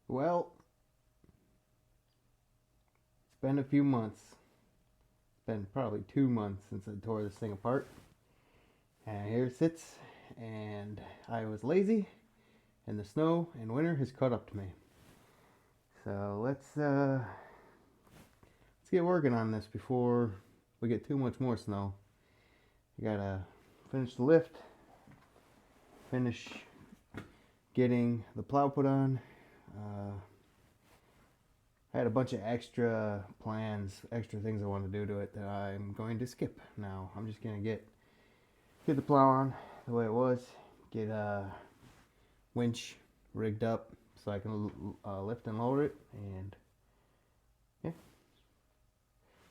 Well, it's been a few months. It's been probably 2 months since I tore this thing apart. And here it sits, and I was lazy, and the snow and winter has caught up to me. So let's get working on this before we get too much more snow. I gotta finish the lift, finish getting the plow put on. I had a bunch of extra plans, extra things I want to do to it that I'm going to skip now. I'm just gonna get the plow on the way it was, get a winch rigged up so I can lift and lower it, and yeah,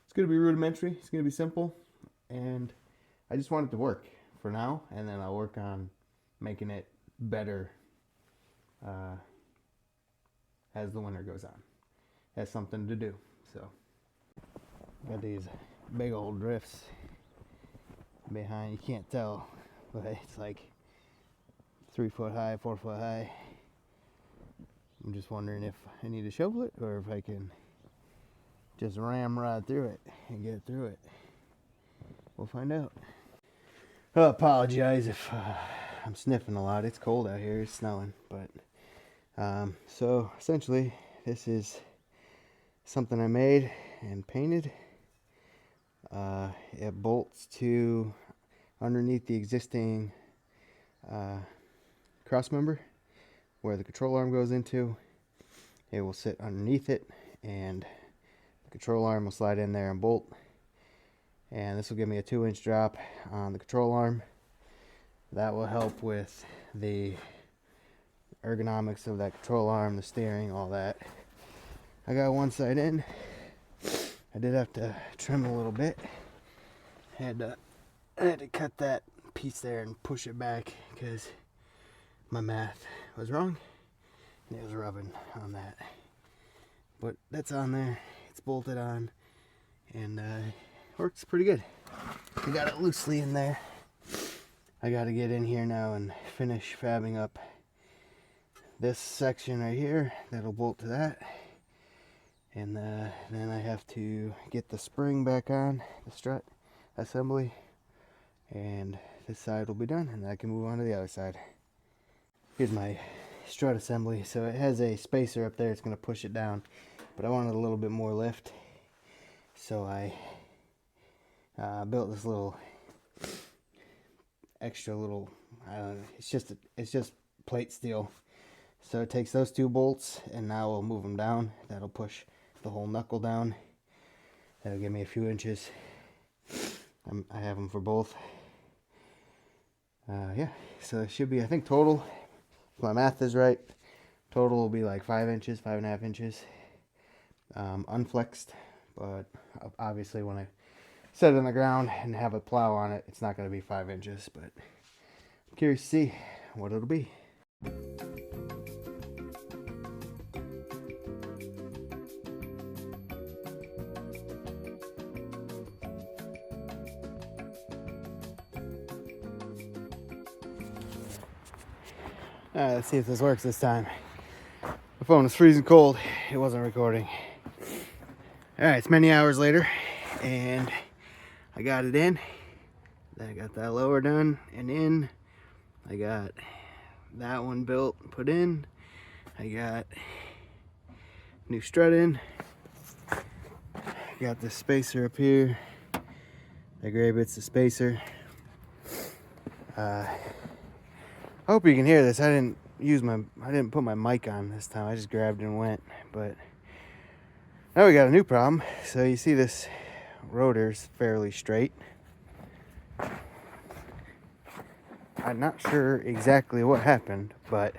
it's gonna be rudimentary. It's gonna be simple, and I just want it to work for now, and then I'll work on making it better as the winter goes on. That's something to do. So got these big old drifts behind. You can't tell, but it's like 3 foot high, 4 foot high. I'm just wondering if I need to shovel it or if I can just ramrod through it and get through it. We'll find out. I apologize if I'm sniffing a lot. It's cold out here. It's snowing, but so essentially this is something I made and painted. It bolts to underneath the existing cross member where the control arm goes into. It will sit underneath it, and the control arm will slide in there and bolt. And this will give me a 2-inch drop on the control arm. That will help with the ergonomics of that control arm, the steering, all that. I got one side in. I did have to trim a little bit. I had to cut that piece there and push it back because my math was wrong and it was rubbing on that. But that's on there. It's bolted on, and works pretty good. I got it loosely in there. I got to get in here now and finish fabbing up this section right here that'll bolt to that. And then I have to get the spring back on the strut assembly, and this side will be done, and I can move on to the other side. Here's my strut assembly. So it has a spacer up there. It's going to push it down, but I wanted a little bit more lift, so I built this little extra little, I don't know, it's just plate steel. So it takes those 2 bolts, and now we'll move them down. That'll push the whole knuckle down. That'll give me a few inches. I have them for both. Yeah, so it should be, I think total, if my math is right, total will be like 5 inches, 5.5 inches, unflexed. But obviously when I set it on the ground and have a plow on it, it's not going to be 5 inches. But I'm curious to see what it'll be. Alright, let's see if this works this time. My phone is freezing cold. It wasn't recording. Alright, it's many hours later, and I got it in. Then I got that lower done and in. I got that one built and put in. I got new strut in. Got the spacer up here. The gray bit's the spacer. I hope you can hear this. I didn't put my mic on this time. I just grabbed and went. But now we got a new problem. So you see this rotor's fairly straight. I'm not sure exactly what happened, but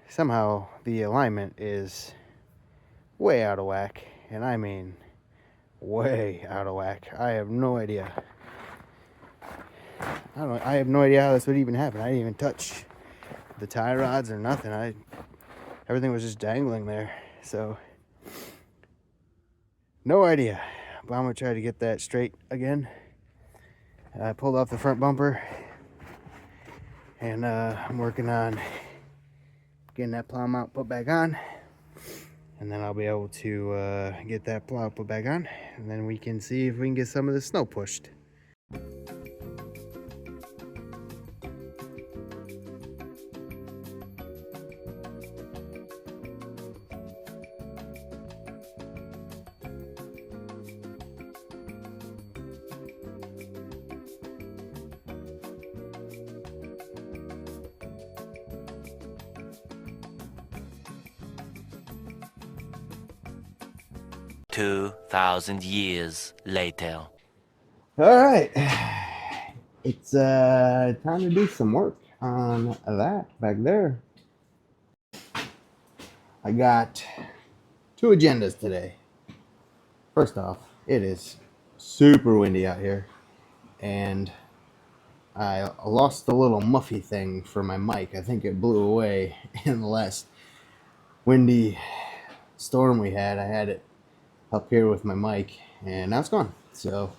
somehow the alignment is way out of whack. And I mean way out of whack. I have no idea. I have no idea how this would even happen. I didn't even touch the tie rods or nothing. Everything was just dangling there. So no idea. But I'm gonna try to get that straight again. I pulled off the front bumper, and I'm working on getting that plow mount put back on, and then I'll be able to get that plow put back on, and then we can see if we can get some of the snow pushed. $2,000 later. All right, it's time to do some work on that back there. I got 2 agendas today. First off, it is super windy out here, and I lost the little muffy thing for my mic. I think it blew away in the last windy storm we had. I had it up here with my mic, and now it's gone. So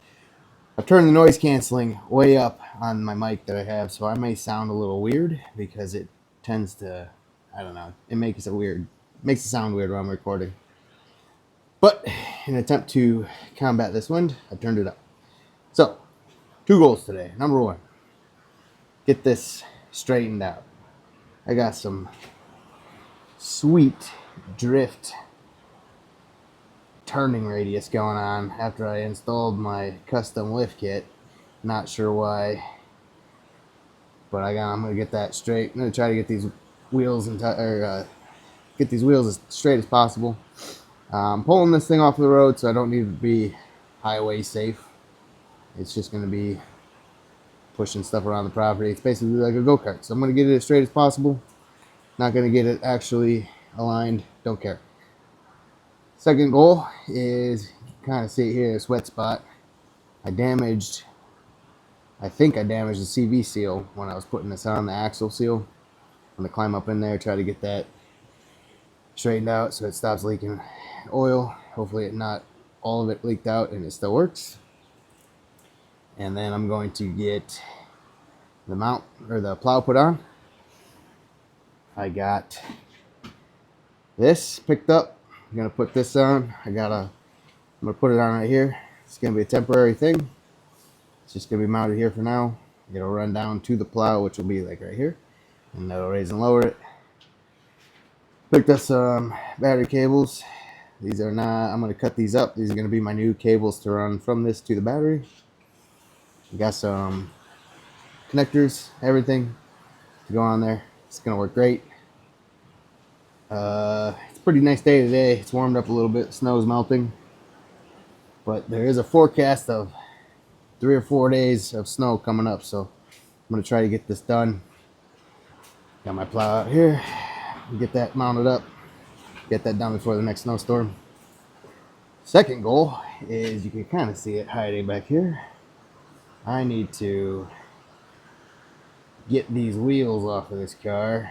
I've turned the noise canceling way up on my mic that I have, so I may sound a little weird because it tends to, I don't know, it makes it sound weird when I'm recording. But in an attempt to combat this wind, I turned it up. So, 2 goals today. Number 1, get this straightened out. I got some sweet drift turning radius going on after I installed my custom lift kit. Not sure why, but I'm gonna get that straight. I'm gonna try to get these wheels get these wheels as straight as possible. I'm pulling this thing off the road, so I don't need to be highway safe. It's just gonna be pushing stuff around the property. It's basically like a go-kart, so I'm gonna get it as straight as possible. Not gonna get it actually aligned. Don't care. Second goal is, kind of see it here, this wet spot. I think I damaged the CV seal when I was putting this on, the axle seal. I'm gonna climb up in there, try to get that straightened out so it stops leaking oil. Hopefully not all of it leaked out and it still works. And then I'm going to get the mount or the plow put on. I got this picked up. I'm gonna put this on. I'm gonna put it on right here. It's gonna be a temporary thing. It's just gonna be mounted here for now. It'll run down to the plow, which will be like right here, and that'll raise and lower it. Picked up some battery cables. These are not, I'm gonna cut these up. These are gonna be my new cables to run from this to the battery. Got some connectors, everything to go on there. It's gonna work great. It's a pretty nice day today. It's warmed up a little bit. Snow's melting, but there is a forecast of 3 or 4 days of snow coming up, so I'm gonna try to get this done. Got my plow out here. Get that mounted up. Get that done before the next snowstorm. Second goal is, you can kind of see it hiding back here. I need to get these wheels off of this car.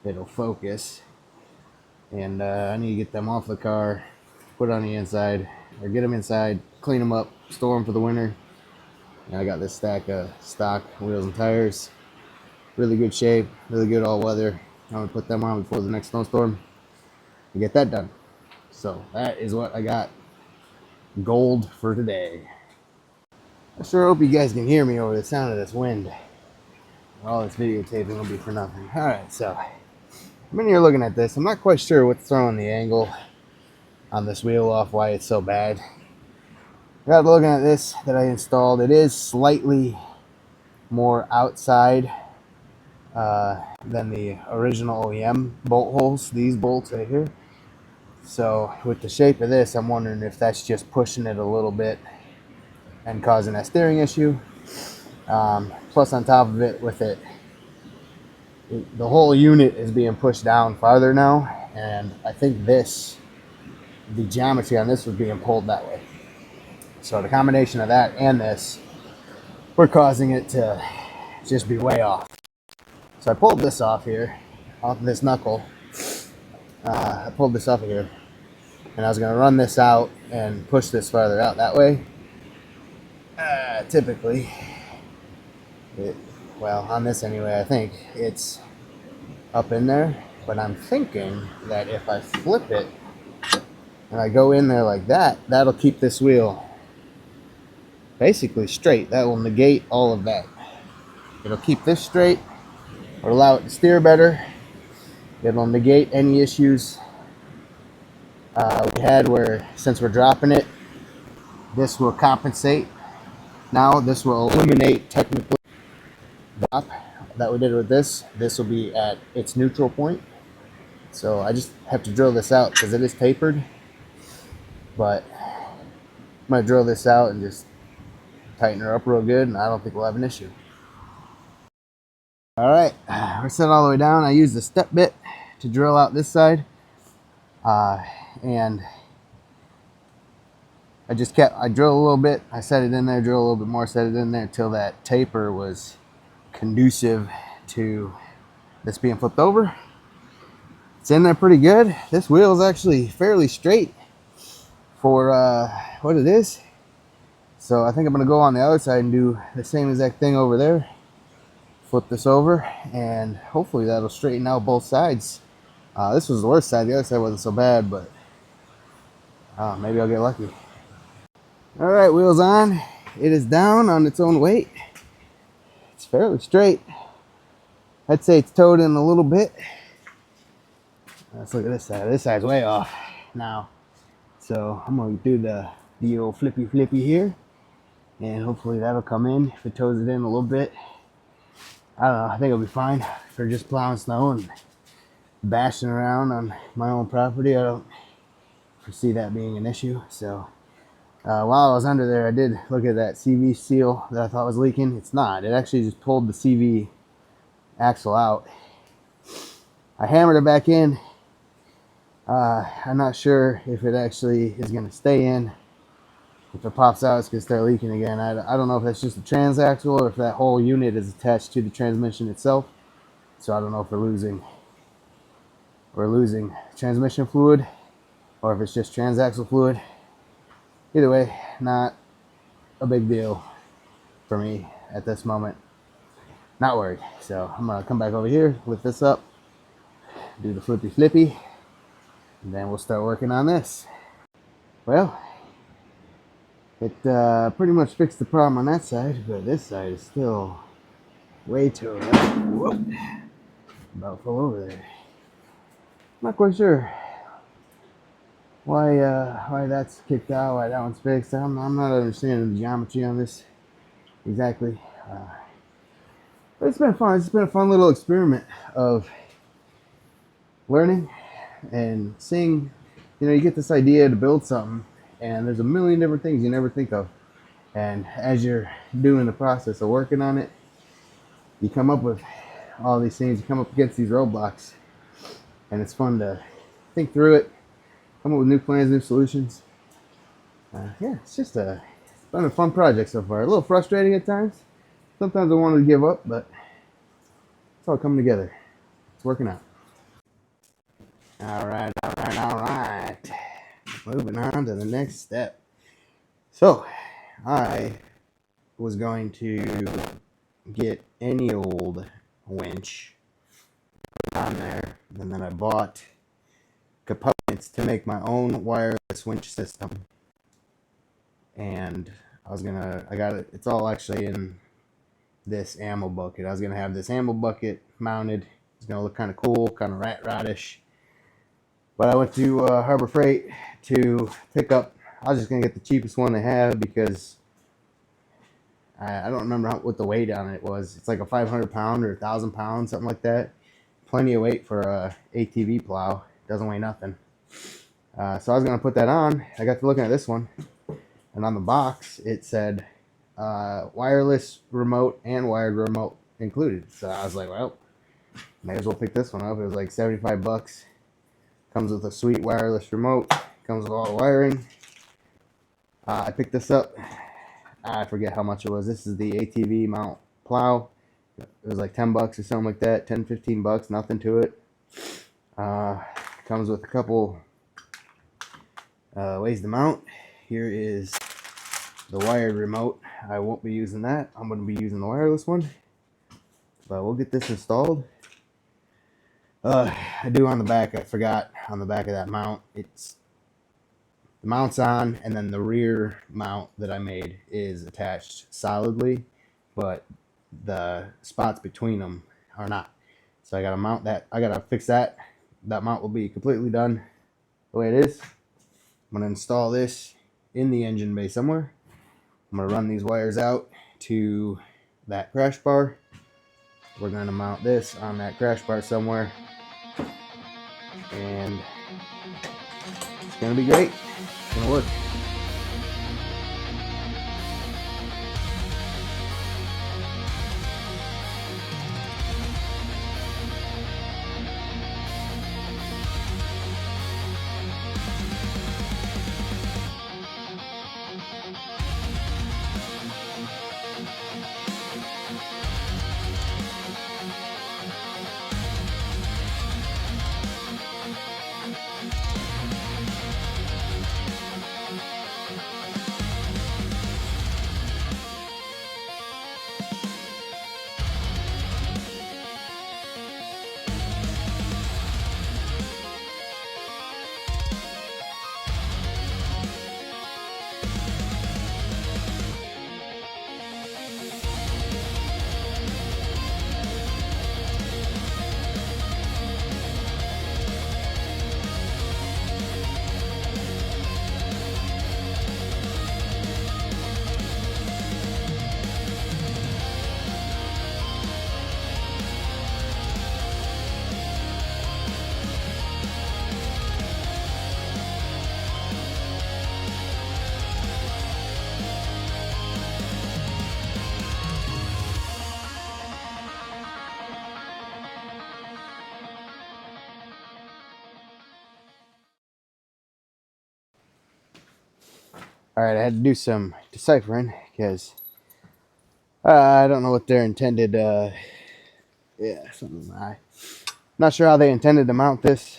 It'll focus, and I need to get them off the car, put it on the inside, or get them inside, clean them up, store them for the winter. And I got this stack of stock wheels and tires, really good shape, really good all weather. I'm gonna put them on before the next snowstorm and get that done. So that is what I got gold for today. I sure hope you guys can hear me over the sound of this wind. All this videotaping will be for nothing. All right, so I'm in here looking at this. I'm not quite sure what's throwing the angle on this wheel off, why it's so bad. I got looking at this that I installed. It is slightly more outside than the original OEM bolt holes, these bolts right here. So with the shape of this, I'm wondering if that's just pushing it a little bit and causing that steering issue. Plus on top of it, with it, the whole unit is being pushed down farther now, and I think the geometry on this was being pulled that way. So the combination of that and this, we're causing it to just be way off. So I pulled this off here, off this knuckle. I pulled this off of here, and I was going to run this out and push this farther out that way. Typically, well, on this anyway, I think it's up in there. But I'm thinking that if I flip it and I go in there like that, that'll keep this wheel basically straight. That will negate all of that. It'll keep this straight or allow it to steer better. It'll negate any issues we had where, since we're dropping it, this will compensate. Now this will eliminate technically the drop that we did with this. This will be at its neutral point. So I just have to drill this out because it is tapered. But I'm going to drill this out and just tighten her up real good, and I don't think we'll have an issue. All right, we're set all the way down. I used the step bit to drill out this side. And I drilled a little bit. I set it in there, drill a little bit more, set it in there until that taper was conducive to this being flipped over. It's in there pretty good. This wheel is actually fairly straight for what it is. So I think I'm gonna go on the other side and do the same exact thing over there. Flip this over and hopefully that'll straighten out both sides. This was the worst side. The other side wasn't so bad, but maybe I'll get lucky. All right, wheels on. It is down on its own weight. It's fairly straight. I'd say it's towed in a little bit. Let's look at this side. This side's way off now. So I'm gonna do the old flippy here, and hopefully that'll come in. If it tows it in a little bit, I don't know. I think it'll be fine for just plowing snow and bashing around on my own property. I don't foresee that being an issue. So while I was under there, I did look at that CV seal that I thought was leaking. It's not. It actually just pulled the CV axle out. I hammered it back in. I'm not sure if it actually is going to stay in. If it pops out, it's going to start leaking again. I don't know if that's just a transaxle or if that whole unit is attached to the transmission itself. So I don't know if we're losing transmission fluid or if it's just transaxle fluid. Either way, not a big deal for me at this moment. Not worried. So I'm going to come back over here, lift this up, do the flippy, and then we'll start working on this. Well, it pretty much fixed the problem on that side, but this side is still way too rough. Whoop. About fell over there. Not quite sure why that's kicked out, why that one's fixed. I'm not understanding the geometry on this exactly. But it's been fun. It's been a fun little experiment of learning and seeing. You know, you get this idea to build something, and there's a million different things you never think of. And as you're doing the process of working on it, you come up with all these things. You come up against these roadblocks, and it's fun to think through it, come up with new plans, new solutions. Yeah, it's been a fun project so far. A little frustrating at times. Sometimes I wanted to give up, but it's all coming together. It's working out. All right. Moving on to the next step. So, I was going to get any old winch on there, and then I bought components to make my own wireless winch system. And I got it. It's all actually in this ammo bucket. I was gonna have this ammo bucket mounted. It's gonna look kind of cool, kind of rat rodish. But I went to Harbor Freight to pick up. I was just gonna get the cheapest one they have because I don't remember what the weight on it was. It's like a 500 pound or 1,000 pounds, something like that. Plenty of weight for a ATV plow. Doesn't weigh nothing. So I was gonna put that on. I got to looking at this one, and on the box it said wireless remote and wired remote included. So I was like, well, may as well pick this one up. It was like 75 bucks. Comes with a sweet wireless remote. Comes with all the wiring. I picked this up. I forget how much it was. This is the ATV mount plow. It was like 10 bucks or something like that. 10, 15 bucks. Nothing to it. Comes with a couple ways to mount. Here is the wired remote. I won't be using that. I'm going to be using the wireless one. But we'll get this installed. I do on the back. I forgot on the back of that mount. It's the mount's on, and then the rear mount that I made is attached solidly, but the spots between them are not. So I gotta mount that. I gotta fix that. That mount will be completely done the way it is. I'm gonna install this in the engine bay somewhere. I'm gonna run these wires out to that crash bar. We're gonna mount this on that crash bar somewhere, and it's gonna be great. It's gonna work. Alright, I had to do some deciphering because I don't know what their intended, something. I'm not sure how they intended to mount this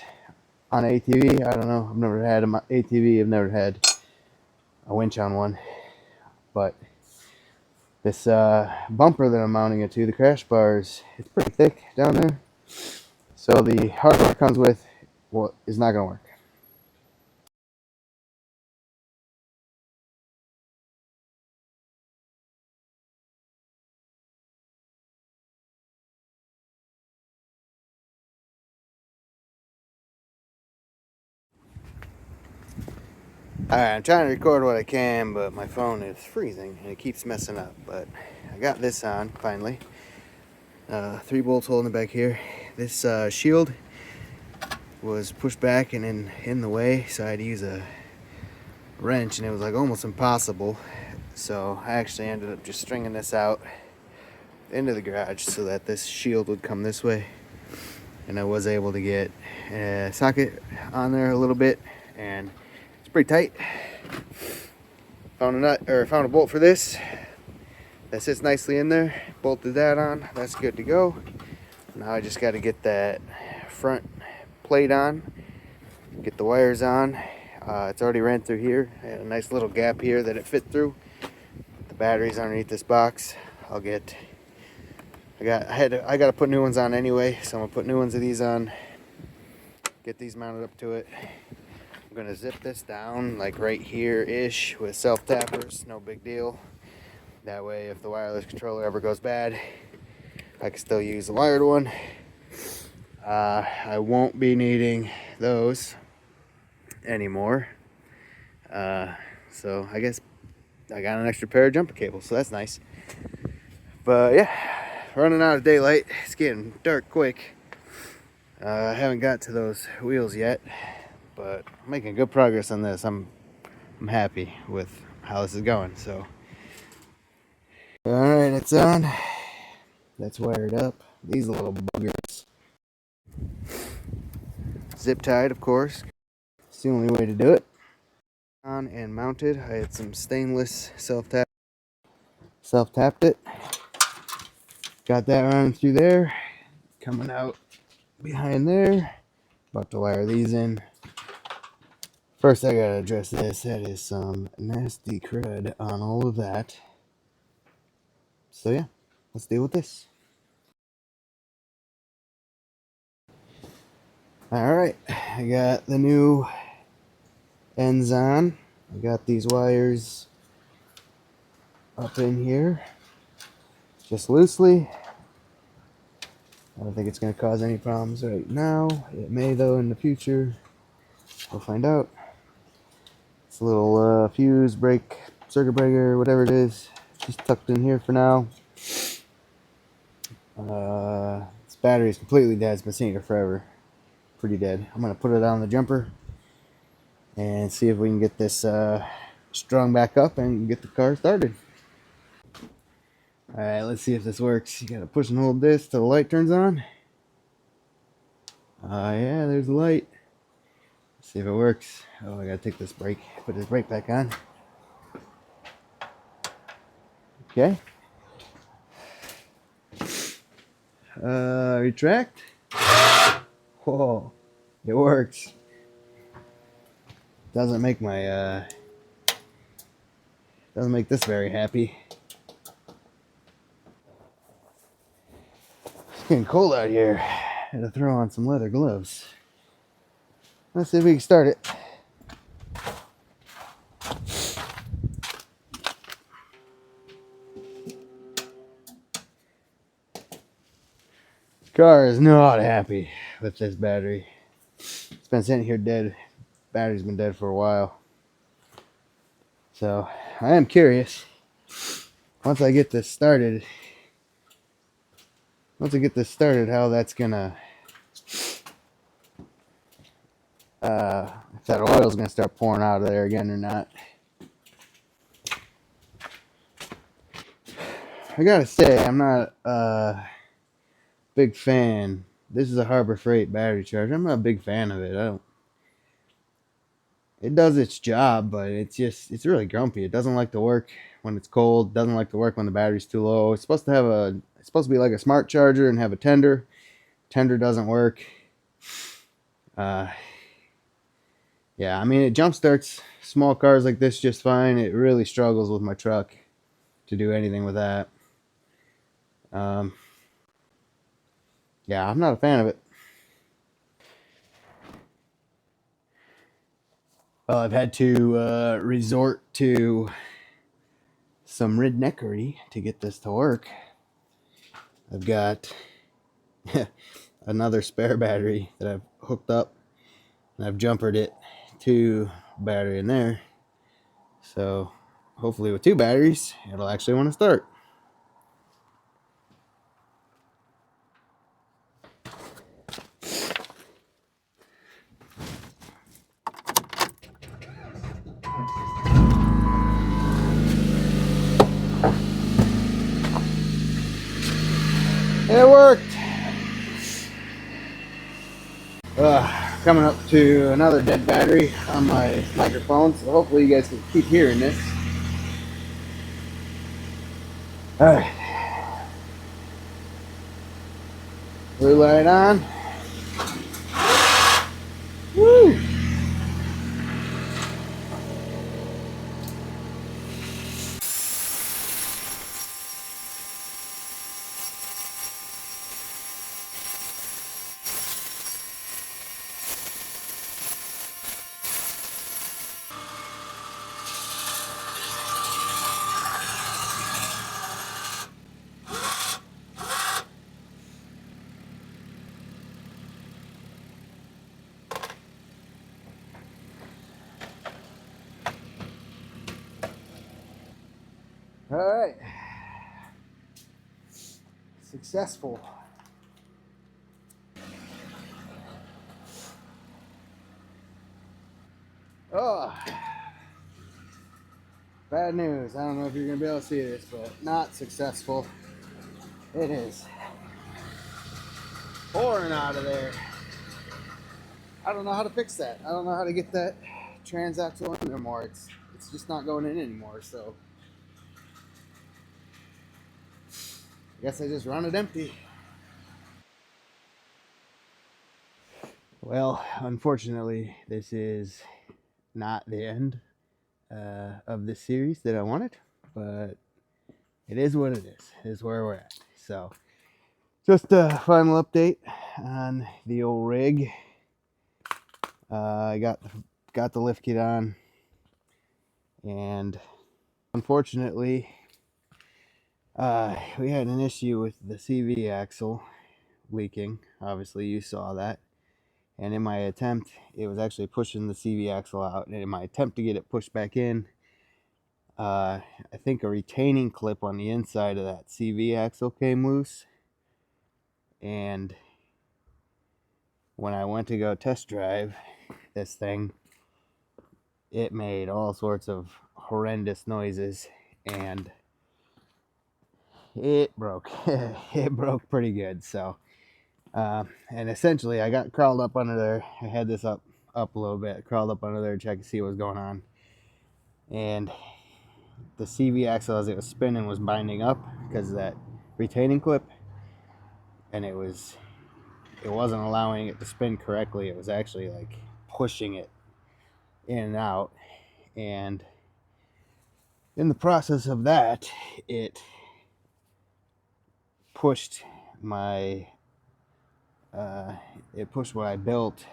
on an ATV. I don't know. I've never had an ATV. I've never had a winch on one. But this bumper that I'm mounting it to, the crash bars, it's pretty thick down there. So the hardware it comes with, well, is not going to work. Alright, I'm trying to record what I can, but my phone is freezing and it keeps messing up. But I got this on finally. 3 bolts holding it back here. This shield was pushed back and in the way, so I had to use a wrench, and it was like almost impossible. So I actually ended up just stringing this out into the garage so that this shield would come this way, and I was able to get a socket on there a little bit, and it's pretty tight. Found a bolt for this that sits nicely in there. Bolted that on. That's good to go. Now I just got to get that front plate on, get the wires on. It's already ran through here. I had a nice little gap here that it fit through. The batteries underneath this box. I got to put new ones on anyway, so I'm gonna put new ones of these on. Get these mounted up to it. I'm gonna zip this down like right here ish with self tappers. No big deal. That way, if the wireless controller ever goes bad, I can still use the wired one. I won't be needing those anymore. So I guess I got an extra pair of jumper cables, so that's nice. But yeah, running out of daylight. It's getting dark quick. I haven't got to those wheels yet, but I'm making good progress on this. I'm happy with how this is going. So, all right, it's on. That's wired up. These little buggers. Zip tied, of course. It's the only way to do it. On and mounted. I had some stainless self-tapped it. Got that running through there. Coming out behind there. About to wire these in. First, I gotta address this. That is some nasty crud on all of that. So yeah, let's deal with this. Alright, I got the new ends on. I got these wires up in here just loosely. I don't think it's going to cause any problems right now. It may, though, in the future. We'll find out. It's a little fuse, break, circuit breaker, whatever it is, just tucked in here for now. This battery is completely dead. It's been sitting here forever. Pretty dead. I'm going to put it on the jumper and see if we can get this strung back up and get the car started. Alright, let's see if this works. You got to push and hold this till the light turns on. Yeah, there's the light. Let's see if it works. Oh, I got to take this brake, put this brake back on. Okay. Retract. Whoa, it works. Doesn't make my doesn't make this very happy. It's getting cold out here. Had to throw on some leather gloves. Let's see if we can start it. Car is not happy with this battery. It's been sitting here dead. Battery's been dead for a while. So I am curious. Once I get this started, how that's gonna if that oil's gonna start pouring out of there again or not. I gotta say, I'm not a big fan. This is a Harbor Freight battery charger. I'm not a big fan of it. It does its job, but it's really grumpy. It doesn't like to work when it's cold. Doesn't like to work when the battery's too low. It's supposed to be like a smart charger and have a tender. Tender doesn't work. Yeah, I mean, it jump starts small cars like this just fine. It really struggles with my truck to do anything with that. Yeah, I'm not a fan of it. Well, I've had to resort to some redneckery to get this to work. I've got another spare battery that I've hooked up, and I've jumpered it to battery in there. So hopefully with two batteries, it'll actually want to start. It worked. Coming up to another dead battery on my microphone, so hopefully you guys can keep hearing this. Alright. Blue light on. Woo! Alright. Successful. Oh, bad news. I don't know if you're going to be able to see this, but not successful. It is pouring out of there. I don't know how to fix that. I don't know how to get that transaxle in anymore. It's just not going in anymore, so I guess I just run it empty. Well, unfortunately, this is not the end of this series that I wanted, but it is what it is. It is where we're at. So, just a final update on the old rig. I got the lift kit on, and unfortunately, we had an issue with the CV axle leaking. Obviously, you saw that. And in my attempt, it was actually pushing the CV axle out. And in my attempt to get it pushed back in, I think a retaining clip on the inside of that CV axle came loose. And when I went to go test drive this thing, it made all sorts of horrendous noises, and it broke. It broke pretty good. So, and essentially, I got crawled up under there. I had this up a little bit, crawled up under there to check to see what was going on, and the CV axle, as it was spinning, was binding up because of that retaining clip, and it wasn't allowing it to spin correctly. It was actually like pushing it in and out, and in the process of that, it pushed my what I built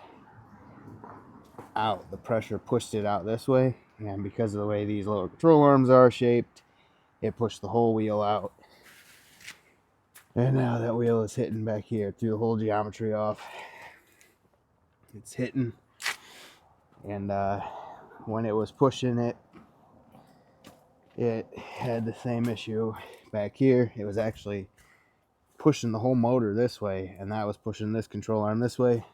out. The pressure pushed it out this way, and because of the way these little control arms are shaped, it pushed the whole wheel out. And now that wheel is hitting back here, threw the whole geometry off. It's hitting, and when it was pushing it, it had the same issue back here. It was actually pushing the whole motor this way, and that was pushing this control arm this way.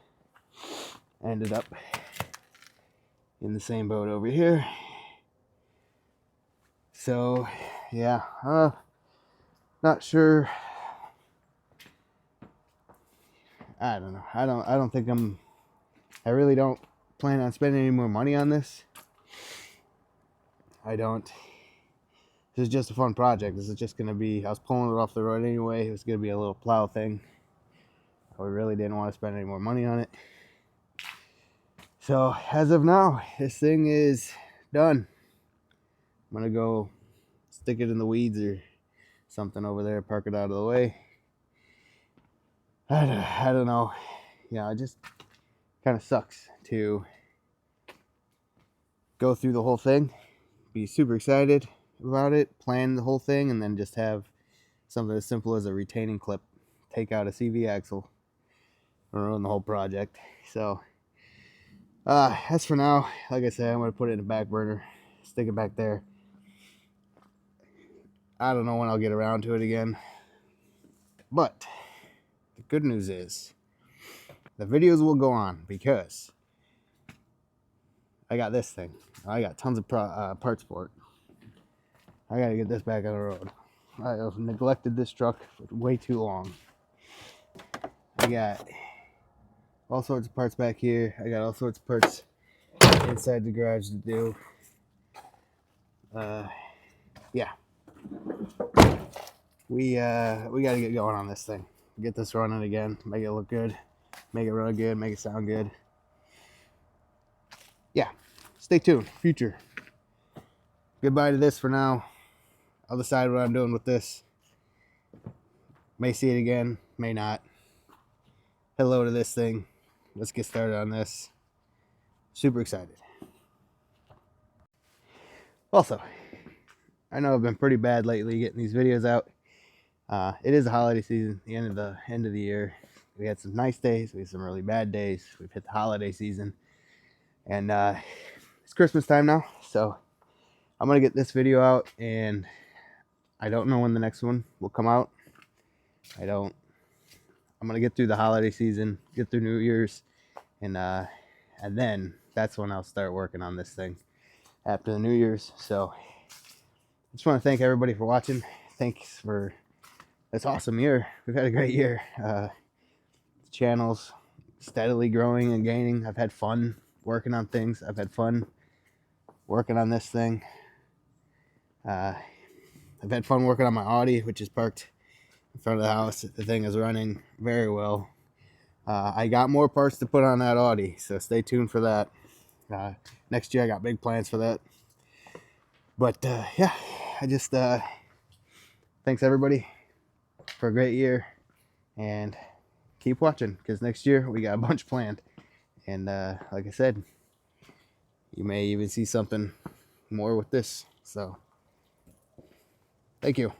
Ended up in the same boat over here. So yeah, not sure. I don't know. I don't think I really don't plan on spending any more money on this. I don't. This is just a fun project. This is just going to be, I was pulling it off the road anyway. It was going to be a little plow thing. I really didn't want to spend any more money on it. So as of now, this thing is done. I'm going to go stick it in the weeds or something over there, park it out of the way. I don't know. Yeah, it just kind of sucks to go through the whole thing, be super excited about it, plan the whole thing, and then just have something as simple as a retaining clip take out a CV axle and ruin the whole project. So as for now, like I said, I'm going to put it in the back burner, stick it back there. I don't know when I'll get around to it again, but the good news is the videos will go on because I got this thing. I got tons of parts for it. I got to get this back on the road. I have neglected this truck for way too long. I got all sorts of parts back here. I got all sorts of parts inside the garage to do. Yeah. We got to get going on this thing. Get this running again. Make it look good. Make it run good. Make it sound good. Yeah. Stay tuned. Future. Goodbye to this for now. I'll decide what I'm doing with this. May see it again. May not. Hello to this thing. Let's get started on this. Super excited. Also, I know I've been pretty bad lately getting these videos out. It is the holiday season, the end of the year. We had some nice days, we had some really bad days. We've hit the holiday season, and it's Christmas time now, so I'm gonna get this video out, and I don't know when the next one will come out. I'm gonna get through the holiday season, get through New Year's, and then that's when I'll start working on this thing after the New Year's. So I just want to thank everybody for watching. Thanks for this awesome year. We've had a great year. The channel's steadily growing and gaining. I've had fun working on things. I've had fun working on this thing. I've had fun working on my Audi, which is parked in front of the house. The thing is running very well. I got more parts to put on that Audi, so stay tuned for that. Next year I got big plans for that. But yeah, I just thanks everybody for a great year, and keep watching because next year we got a bunch planned. And like I said, you may even see something more with this. So thank you.